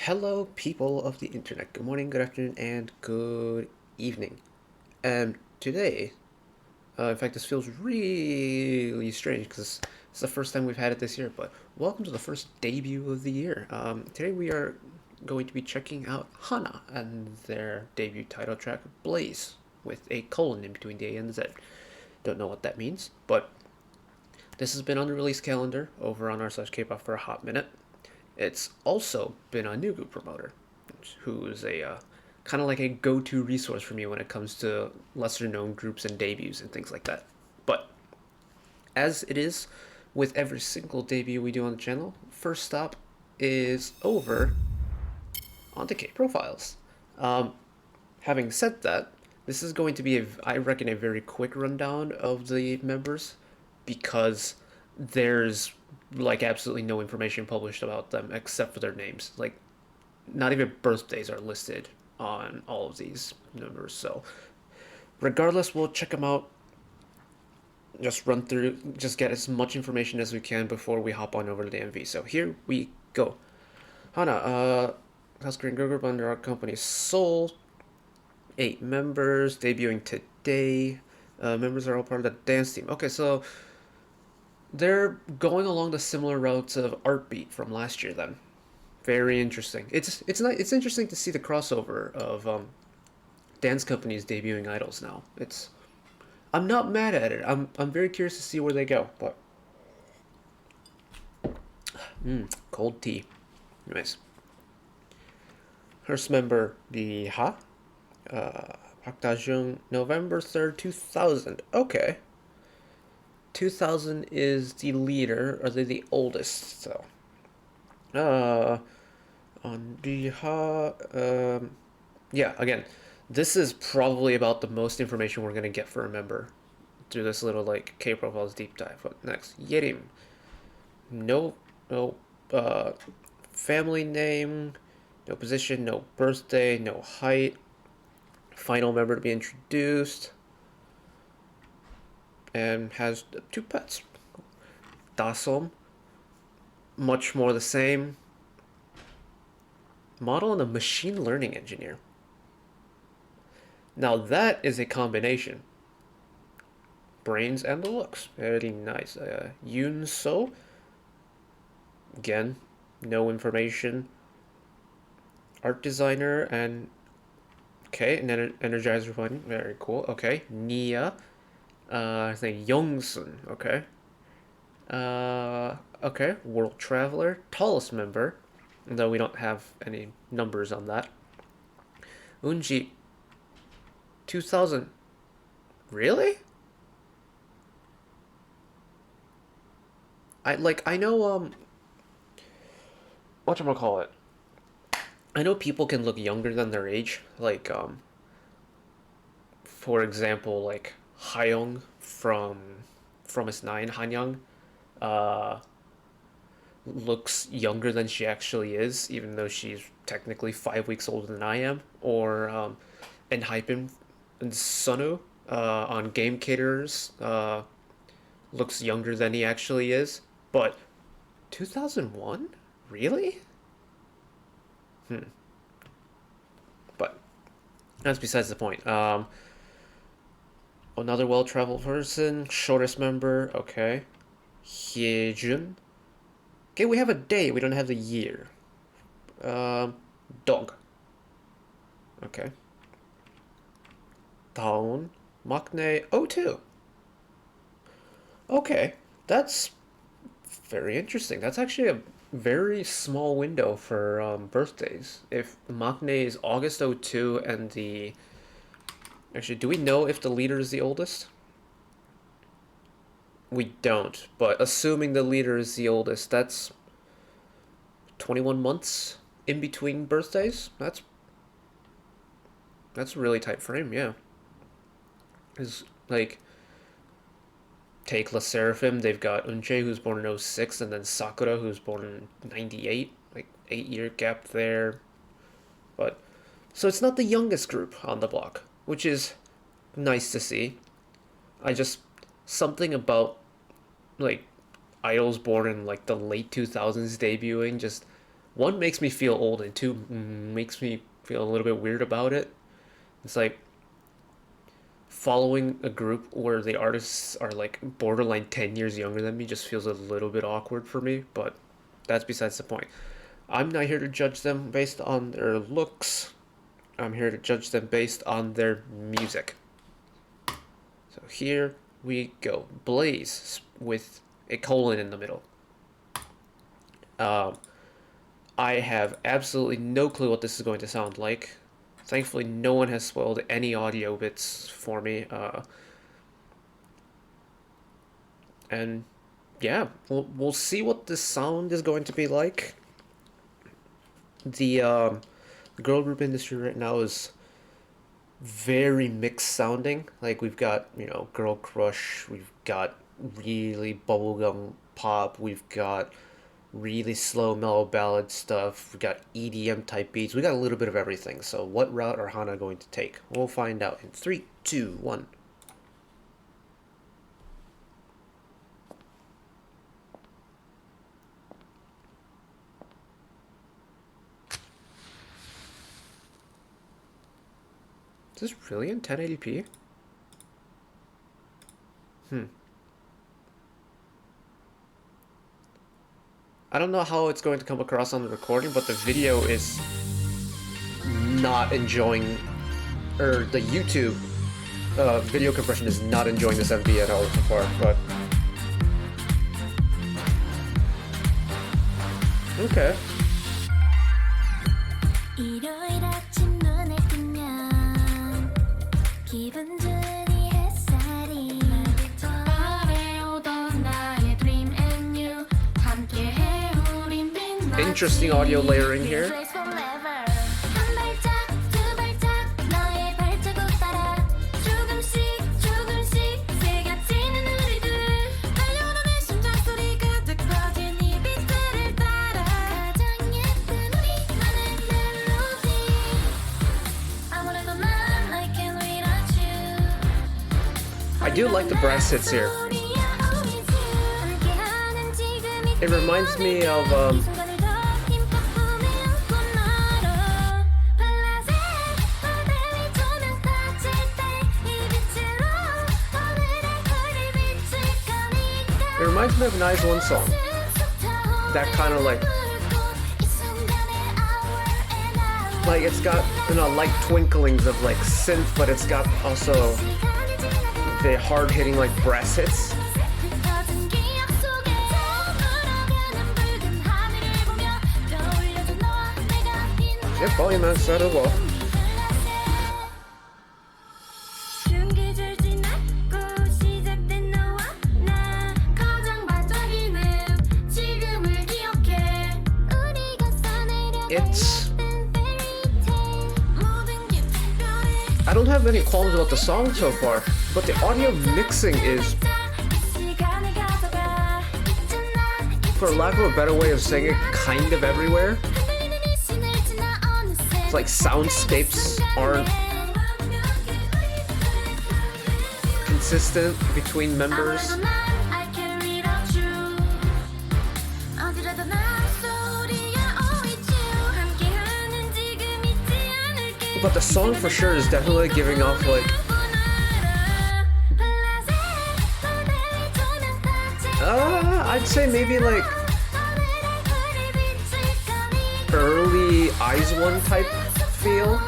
Hello, people of the internet. Good morning, good afternoon, and good evening. And today, in fact, this feels really strange because it's the first time we've had it this year. But welcome to the first debut of the year. Today we are going to be checking out HANA and their debut title track, Blaze, with a colon in between the A and the Z. Don't know what that means, but this has been on the release calendar over on r K-pop for a hot minute. It's also been a new group promoter, who's a kind of like a go-to resource for me when it comes to lesser-known groups and debuts and things like that. But as it is with every single debut we do on the channel, first stop is over on the K-Profiles. Um, Having said that, this is going to be, I reckon, a very quick rundown of the members because there's like absolutely no information published about them except for their names. Like, not even birthdays are listed on all of these members. So, regardless, we'll check them out. Just run through, just get as much information as we can before we hop on over to the MV. So here we go. Hana, house Korean girl group under our company Soul. 8 members debuting today. Members are all part of the dance team. Okay, so they're going along the similar routes of Artbeat from last year. Then, very interesting. It's interesting to see the crossover of dance companies debuting idols now. I'm not mad at it. I'm very curious to see where they go. But cold tea, nice. First member the Ha, Park Da-jung, November 3rd, 2000. Okay. 2000 is the leader, or the oldest, so. On the Ha, yeah, again, this is probably about the most information we're gonna get for a member through this little, like, K-Profiles deep dive. But next, Yerim. No, uh, family name, no position, no birthday, no height. Final member to be introduced. And has 2 pets. Dasom, much more the same. Model and a machine learning engineer. Now that is a combination. Brains and the looks. Very nice. Yoon So. Again, no information. Art designer and okay, an Energizer Bunny. Very cool. Okay, Nia. I think Youngsun. Okay. Okay. World Traveler, tallest member, though we don't have any numbers on that. Unji, 2000. Really? I know whatchamacallit. I know people can look younger than their age. Like for example, like Hayoung from S9, Hanyang, uh looks younger than she actually is, even though she's technically 5 weeks older than I am. Or Enhypen and Sunu on Game Caterers looks younger than he actually is. But 2001? Really? But that's besides the point. Another well-traveled person, shortest member, okay. Hyejun. Okay, we have a day, we don't have the year. Dog. Okay. Daon. Maknae 02. Okay, that's very interesting. That's actually a very small window for birthdays. If Maknae is August 02 and the... Actually, do we know if the leader is the oldest? We don't, but assuming the leader is the oldest, that's 21 months in between birthdays. That's a really tight frame, yeah. Is like take La Seraphim, they've got Unche who's born in 06 and then Sakura who's born in 98, like 8-year gap there. But so it's not the youngest group on the block, which is nice to see. I just something about like idols born in like the late 2000s debuting just one makes me feel old, and two makes me feel a little bit weird about it. It's like following a group where the artists are like borderline 10 years younger than me just feels a little bit awkward for me, but that's besides the point. I'm not here to judge them based on their looks. I'm here to judge them based on their music. So here we go. Blaze with a colon in the middle. I have absolutely no clue what this is going to sound like. Thankfully, no one has spoiled any audio bits for me. And yeah, we'll see what this sound is going to be like. The girl group industry right now is very mixed sounding. Like we've got, girl crush, we've got really bubblegum pop, we've got really slow mellow ballad stuff, we got EDM type beats, we got a little bit of everything. So what route are HANA going to take? We'll find out in 3, 2, 1. Is this really in 1080p? I don't know how it's going to come across on the recording, but the video is not enjoying, or the YouTube video compression is not enjoying this MV at all so far, but okay. Interesting audio layering here. I do like the brass hits here. It reminds me of it reminds me of an Eyes One song. That kind of like it's got light twinklings of like synth, but it's got also the hard hitting like brass hits. Yep, volume outside of wall. I don't have any qualms about the song so far, but the audio mixing is, for lack of a better way of saying it, kind of everywhere. It's like soundscapes aren't consistent between members. But the song for sure is definitely giving off like I'd say maybe like early Eyes One type feel.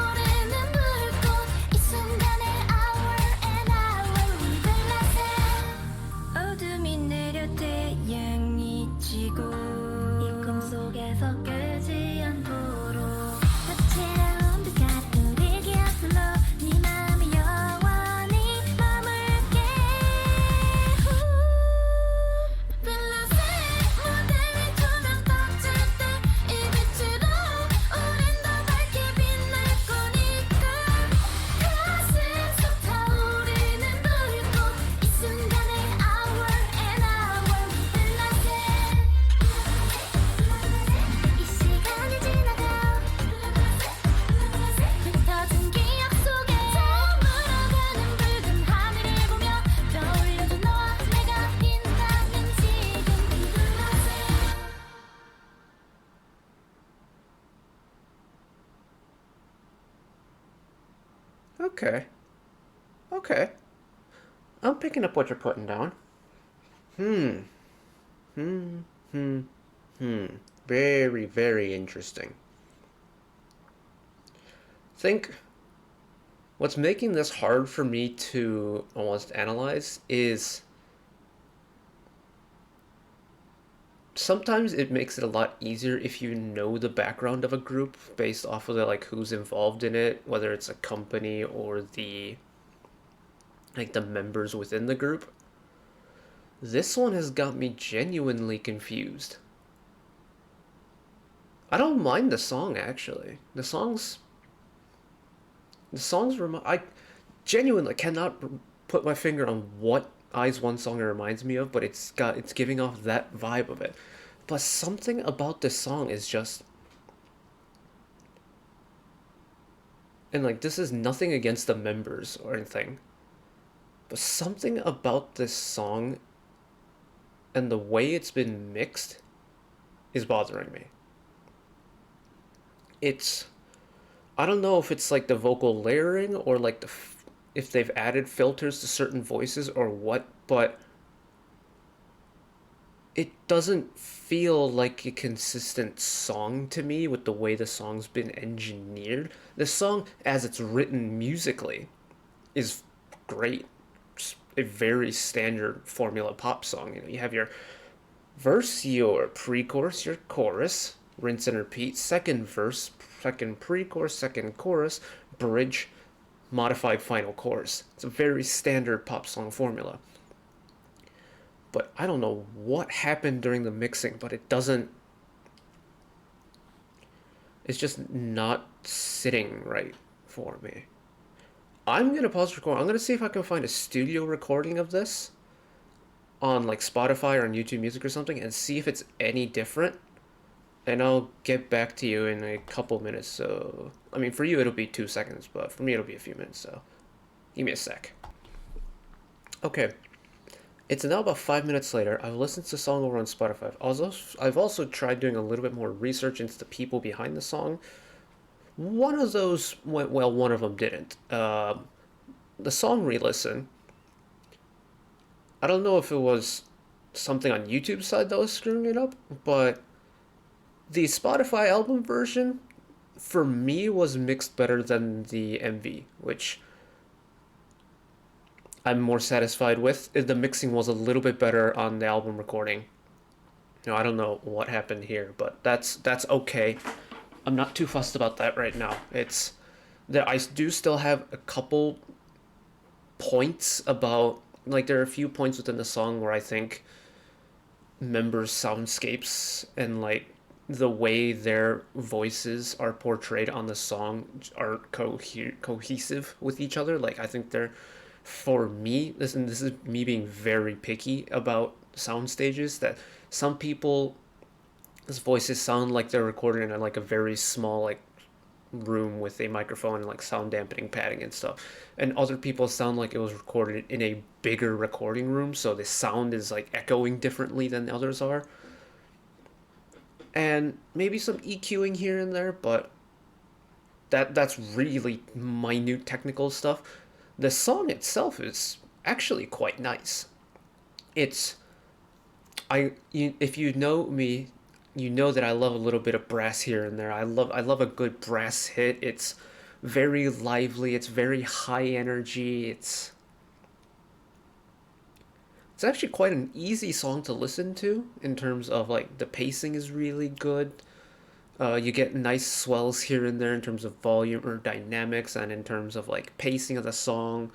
Okay. Okay. I'm picking up what you're putting down. Hmm. Hmm. Hmm. Hmm. Very, very interesting. Think what's making this hard for me to almost analyze is sometimes it makes it a lot easier if you know the background of a group based off of the like who's involved in it, whether it's a company or the members within the group. This one has got me genuinely confused. I don't mind the song actually. I genuinely cannot put my finger on what Eyes One song it reminds me of, but it's giving off that vibe of it. But something about this song is just, and like this is nothing against the members or anything, but something about this song and the way it's been mixed is bothering me. It's I don't know if it's like the vocal layering or like if they've added filters to certain voices or what, but it doesn't feel like a consistent song to me with the way the song's been engineered. The song, as it's written musically, is great. It's a very standard formula pop song. You have your verse, your pre-chorus, your chorus, rinse and repeat, second verse, second pre-chorus, second chorus, bridge, modified final chorus. It's a very standard pop song formula. But I don't know what happened during the mixing, but it doesn't. It's just not sitting right for me. I'm gonna pause recording. I'm gonna see if I can find a studio recording of this on like Spotify or on YouTube Music or something and see if it's any different. And I'll get back to you in a couple minutes. So, I mean, for you it'll be 2 seconds, but for me it'll be a few minutes. So, give me a sec. Okay, it's now about 5 minutes later. I've listened to the song over on Spotify. I've also tried doing a little bit more research into the people behind the song. One of those went well, one of them didn't. The song re-listen, I don't know if it was something on YouTube side that was screwing it up, but the Spotify album version for me was mixed better than the MV, which I'm more satisfied with. The mixing was a little bit better on the album recording. I don't know what happened here, but that's okay. I'm not too fussed about that right now. It's that I do still have a couple points about like there are a few points within the song where I think members' soundscapes and like the way their voices are portrayed on the song are cohesive with each other. Like I think they're for me, this is me being very picky about sound stages that some people's voices sound like they're recorded in like a very small like room with a microphone and like sound dampening padding and stuff, and other people sound like it was recorded in a bigger recording room, so the sound is like echoing differently than the others are, and maybe some EQing here and there, but that's really minute technical stuff. The song itself is actually quite nice. It's if you know me, you know that I love a little bit of brass here and there. I love a good brass hit. It's very lively. It's very high energy. It's actually quite an easy song to listen to in terms of like the pacing is really good. You get nice swells here and there in terms of volume or dynamics, and in terms of like pacing of the song,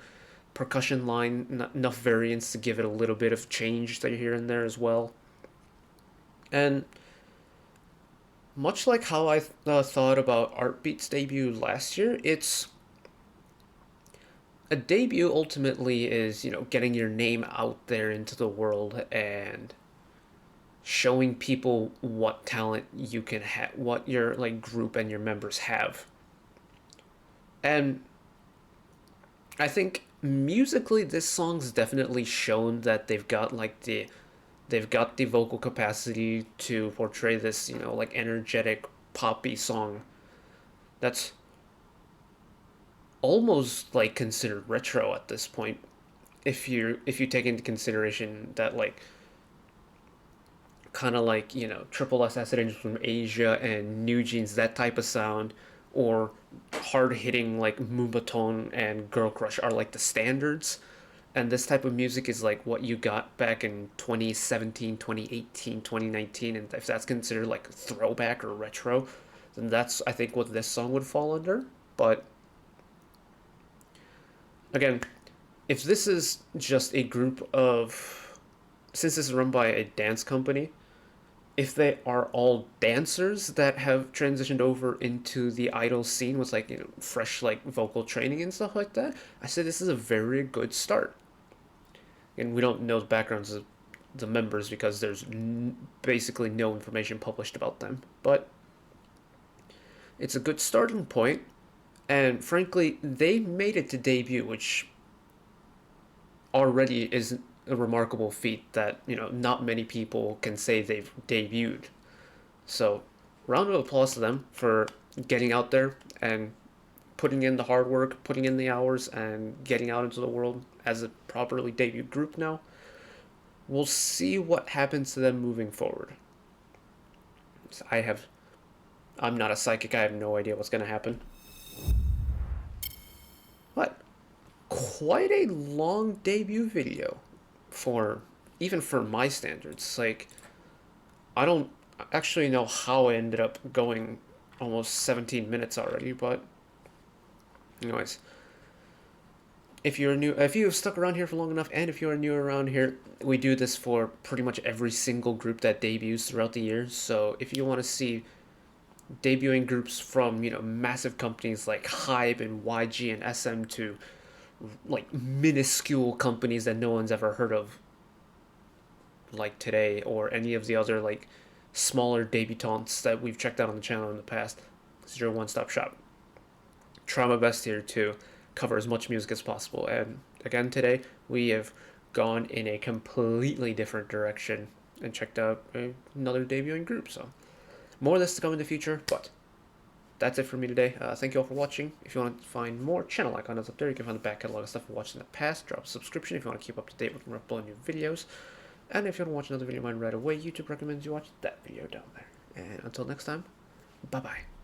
percussion line, enough variance to give it a little bit of change here and there as well. And much like how I thought about Artbeat's debut last year, it's a debut ultimately is, getting your name out there into the world and showing people what talent you can have, what your like group and your members have. And I think musically this song's definitely shown that they've got the vocal capacity to portray this, like energetic poppy song that's almost like considered retro at this point if you take into consideration that like kind of like Triple S acid engines from Asia and New Jeans, that type of sound, or hard hitting like Moombahton and Girl Crush are like the standards, and this type of music is like what you got back in 2017, 2018, 2019, and if that's considered like throwback or retro, then that's I think what this song would fall under. But again, if this is just a group of, since this is run by a dance company, if they are all dancers that have transitioned over into the idol scene with like fresh like vocal training and stuff like that, I say this is a very good start. And we don't know the backgrounds of the members because there's basically no information published about them, but it's a good starting point. And frankly, they made it to debut, which already is a remarkable feat that not many people can say they've debuted. So, round of applause to them for getting out there and putting in the hard work, putting in the hours, and getting out into the world as a properly debuted group now. We'll see what happens to them moving forward. I'm not a psychic. I have no idea what's going to happen. But quite a long debut video for even for my standards. Like, I don't actually know how I ended up going almost 17 minutes already, but anyways, if you've stuck around here for long enough, and if you're new around here, we do this for pretty much every single group that debuts throughout the year. So if you want to see debuting groups from massive companies like Hybe and YG and SM to like minuscule companies that no one's ever heard of, like Today or any of the other like smaller debutantes that we've checked out on the channel in the past, this is your one-stop shop. Try my best here to cover as much music as possible. And again, today we have gone in a completely different direction and checked out another debuting group. So more of this to come in the future, but that's it for me today. Thank you all for watching. If you want to find more channel icons up there, you can find the back catalog of stuff we watched in the past. Drop a subscription if you want to keep up to date with more uploading new videos. And if you want to watch another video of mine right away, YouTube recommends you watch that video down there. And until next time, bye-bye.